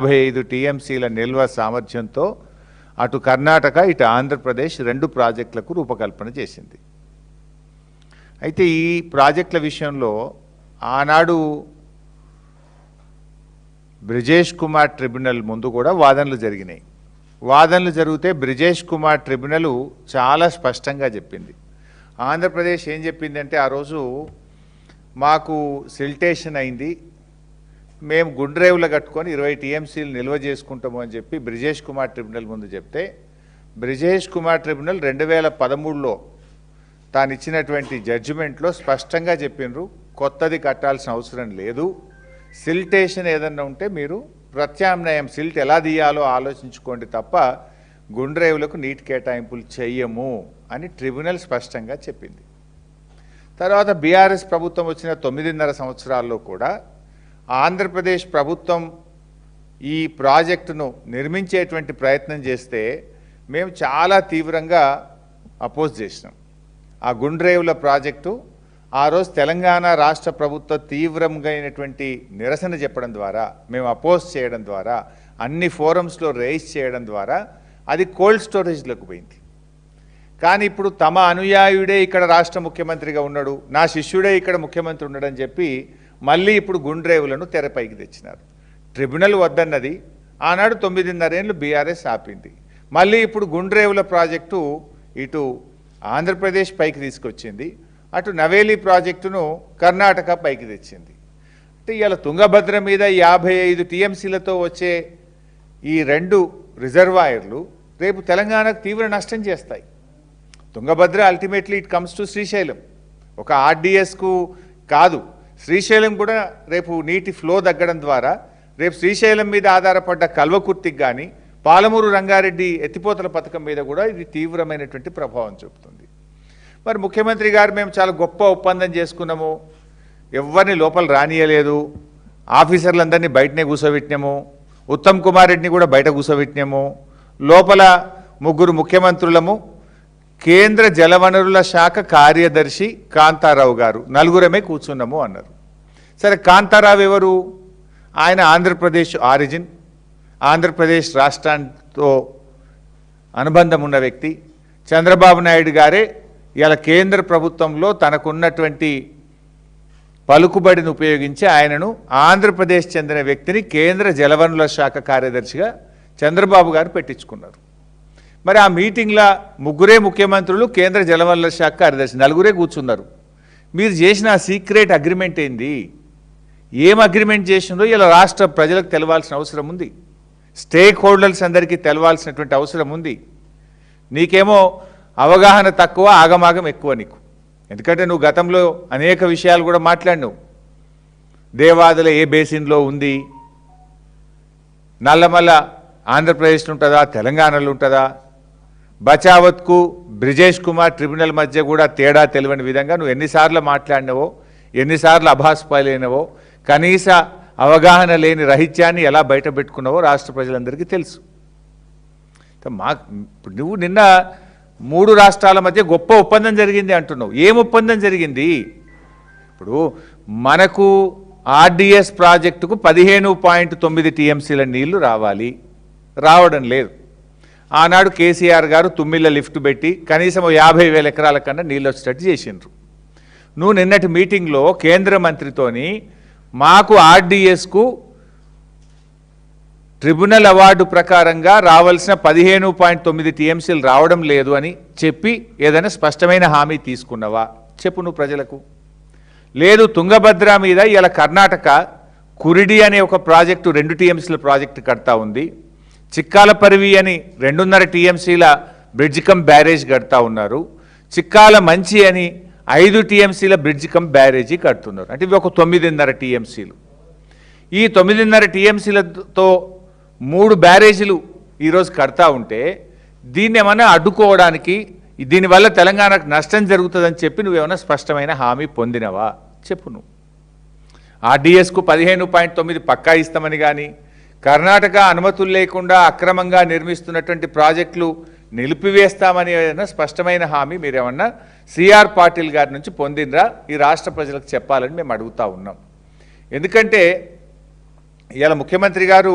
55 టీఎంసీల నిల్వ సామర్థ్యంతో అటు కర్ణాటక ఇటు ఆంధ్రప్రదేశ్ 2 ప్రాజెక్టులకు రూపకల్పన చేసింది. అయితే ఈ ప్రాజెక్టుల విషయంలో ఆనాడు బ్రిజేష్ కుమార్ ట్రిబ్యునల్ ముందు కూడా వాదనలు జరిగినాయి. వాదనలు జరిగితే బ్రిజేష్ కుమార్ ట్రిబ్యునల్ చాలా స్పష్టంగా చెప్పింది. ఆంధ్రప్రదేశ్ ఏం చెప్పిందంటే ఆ రోజు మాకు సిల్టేషన్ అయింది, మేము గుండ్రేవులు కట్టుకొని 20 టీఎంసీలు నిల్వ చేసుకుంటాము అని చెప్పి బ్రిజేష్ కుమార్ ట్రిబ్యునల్ ముందు చెప్తే బ్రిజేష్ కుమార్ ట్రిబ్యునల్ 2013లో తాను ఇచ్చినటువంటి జడ్జిమెంట్లో స్పష్టంగా చెప్పినారు, కొత్తది కట్టాల్సిన అవసరం లేదు, సిల్టేషన్ ఏదన్నా ఉంటే మీరు ప్రత్యామ్నాయం సిల్ట్ ఎలా తీయాలో ఆలోచించుకోండి తప్ప గుండ్రేవులకు నీటి కేటాయింపులు చెయ్యము అని ట్రిబ్యునల్ స్పష్టంగా చెప్పింది. తర్వాత బీఆర్ఎస్ ప్రభుత్వం వచ్చిన 9.5 సంవత్సరాల్లో కూడా ఆంధ్రప్రదేశ్ ప్రభుత్వం ఈ ప్రాజెక్టును నిర్మించేటువంటి ప్రయత్నం చేస్తే మేము చాలా తీవ్రంగా అపోజ్ చేసినాం. ఆ గుండ్రేవుల ప్రాజెక్టు ఆ రోజు తెలంగాణ రాష్ట్ర ప్రభుత్వ తీవ్రంగా అయినటువంటి నిరసన చెప్పడం ద్వారా, మేము అపోజ్ చేయడం ద్వారా, అన్ని ఫోరమ్స్లో రైజ్ చేయడం ద్వారా అది కోల్డ్ స్టోరేజ్లకు పోయింది. కానీ ఇప్పుడు తమ అనుయాయుడే ఇక్కడ రాష్ట్ర ముఖ్యమంత్రిగా ఉన్నాడు, నా శిష్యుడే ఇక్కడ ముఖ్యమంత్రి ఉన్నాడని చెప్పి మళ్ళీ ఇప్పుడు గుండ్రేవులను తెరపైకి తెచ్చినారు. ట్రిబ్యునల్ వద్దన్నది ఆనాడు 9.5 ఏళ్ళు బీఆర్ఎస్ ఆపింది. మళ్ళీ ఇప్పుడు గుండ్రేవుల ప్రాజెక్టు ఇటు ఆంధ్రప్రదేశ్ పైకి తీసుకొచ్చింది, అటు నవేలి ప్రాజెక్టును కర్ణాటక పైకి తెచ్చింది. అంటే ఇవాళ తుంగభద్ర మీద 55 టీఎంసీలతో వచ్చే ఈ 2 రిజర్వాయర్లు రేపు తెలంగాణకు తీవ్ర నష్టం చేస్తాయి. Tungabhadra ultimately it comes to Srisailam, ఒక ఆర్డీఎస్కు కాదు, శ్రీశైలం కూడా రేపు నీటి ఫ్లో తగ్గడం ద్వారా రేపు శ్రీశైలం మీద ఆధారపడ్డ కల్వకుర్తికి కానీ పాలమూరు రంగారెడ్డి ఎత్తిపోతల పథకం మీద కూడా ఇది తీవ్రమైనటువంటి ప్రభావం చూపుతుంది. మరి ముఖ్యమంత్రి గారు మేము చాలా గొప్ప ఒప్పందం చేసుకున్నాము, ఎవరిని లోపల రానియలేదు, ఆఫీసర్లందరినీ బయటనే కూర్చోబెట్టినాము, ఉత్తమ్ కుమార్ రెడ్డిని కూడా బయట కూర్చోబెట్టినాము, లోపల 3 ముఖ్యమంత్రులము, కేంద్ర జలవనరుల శాఖ కార్యదర్శి కాంతారావు గారు, 4 కూర్చున్నాము అన్నారు. సరే, కాంతారావు ఎవరు? ఆయన ఆంధ్రప్రదేశ్ ఆరిజిన్, ఆంధ్రప్రదేశ్ రాష్ట్రంతో అనుబంధం ఉన్న వ్యక్తి. చంద్రబాబు నాయుడు గారే ఇలా కేంద్ర ప్రభుత్వంలో తనకున్నటువంటి పలుకుబడిని ఉపయోగించి ఆయనను ఆంధ్రప్రదేశ్ చెందిన వ్యక్తిని కేంద్ర జలవనరుల శాఖ కార్యదర్శిగా చంద్రబాబు గారు పెట్టించుకున్నారు. మరి ఆ మీటింగ్లో 3 ముఖ్యమంత్రులు, కేంద్ర జలవనరుల శాఖ కార్యదర్శి 4 కూర్చున్నారు. మీరు చేసిన సీక్రెట్ అగ్రిమెంట్ ఏంది? ఏం అగ్రిమెంట్ చేసిందో ఇలా రాష్ట్ర ప్రజలకు తెలవాల్సిన అవసరం ఉంది, స్టేక్ హోల్డర్స్ అందరికీ తెలవాల్సినటువంటి అవసరం ఉంది. నీకేమో అవగాహన తక్కువ, ఆగమాగం ఎక్కువ నీకు. ఎందుకంటే నువ్వు గతంలో అనేక విషయాలు కూడా మాట్లాడినావు. దేవాదుల ఏ బేసిన్లో ఉంది, నల్లమల్ల ఆంధ్రప్రదేశ్లో ఉంటుందా తెలంగాణలో ఉంటుందా, బచావత్కు బ్రిజేష్ కుమార్ ట్రిబ్యునల్ మధ్య కూడా తేడా తెలియని విధంగా నువ్వు ఎన్నిసార్లు మాట్లాడినవో, ఎన్నిసార్లు అభాస్పాలైనవో, కనీస అవగాహన లేని రహిత్యాన్ని ఎలా బయట పెట్టుకున్నావో రాష్ట్ర ప్రజలందరికీ తెలుసు. ఇప్పుడు నువ్వు నిన్న 3 రాష్ట్రాల మధ్య గొప్ప ఒప్పందం జరిగింది అంటున్నావు. ఏం ఒప్పందం జరిగింది? ఇప్పుడు మనకు ఆర్డీఎస్ ప్రాజెక్టుకు 15.9 టీఎంసీల నీళ్లు రావాలి, రావడం లేదు. ఆనాడు కేసీఆర్ గారు తుమ్మిళ్ళ లిఫ్ట్ పెట్టి కనీసం 50,000 ఎకరాల కన్నా నీళ్ళు వచ్చేటట్టు చేసిండ్రు. నువ్వు నిన్నటి మీటింగ్లో కేంద్ర మంత్రితోని మాకు ఆర్డీఎస్కు ట్రిబ్యునల్ అవార్డు ప్రకారంగా రావాల్సిన 15.9 టీఎంసీలు రావడం లేదు అని చెప్పి ఏదైనా స్పష్టమైన హామీ తీసుకున్నావా? చెప్పు నువ్వు ప్రజలకు. లేదు, తుంగభద్ర మీద ఇలా కర్ణాటక కురిడి అనే ఒక ప్రాజెక్టు 2 టీఎంసీల ప్రాజెక్టు కడతా ఉంది, చిక్కాల పరివి అని 2.5 టీఎంసీల బ్రిడ్జ్ కమ్ బ్యారేజ్ కడతా ఉన్నారు, చిక్కాల మంచి అని 5 టీఎంసీల బ్రిడ్జ్ కమ్ బ్యారేజీ కడుతున్నారు. అంటే ఇవి ఒక 9.5 టీఎంసీలు. ఈ 9.5 టీఎంసీలతో 3 బ్యారేజీలు ఈరోజు కడతా ఉంటే దీన్ని ఏమన్నా అడ్డుకోవడానికి, దీనివల్ల తెలంగాణకు నష్టం జరుగుతుందని చెప్పి నువ్వేమన్నా స్పష్టమైన హామీ పొందినవా? చెప్పు నువ్వు. ఆర్డీఎస్కు 15.9 పక్కా ఇస్తామని కానీ, కర్ణాటక అనుమతులు లేకుండా అక్రమంగా నిర్మిస్తున్నటువంటి ప్రాజెక్టులు నిలిపివేస్తామని ఏదైనా స్పష్టమైన హామీ మీరేమన్నా సిఆర్ పాటిల్ గారి నుంచి పొందినరా? ఈ రాష్ట్ర ప్రజలకు చెప్పాలని మేము అడుగుతా ఉన్నాం. ఎందుకంటే ఇవాళ ముఖ్యమంత్రి గారు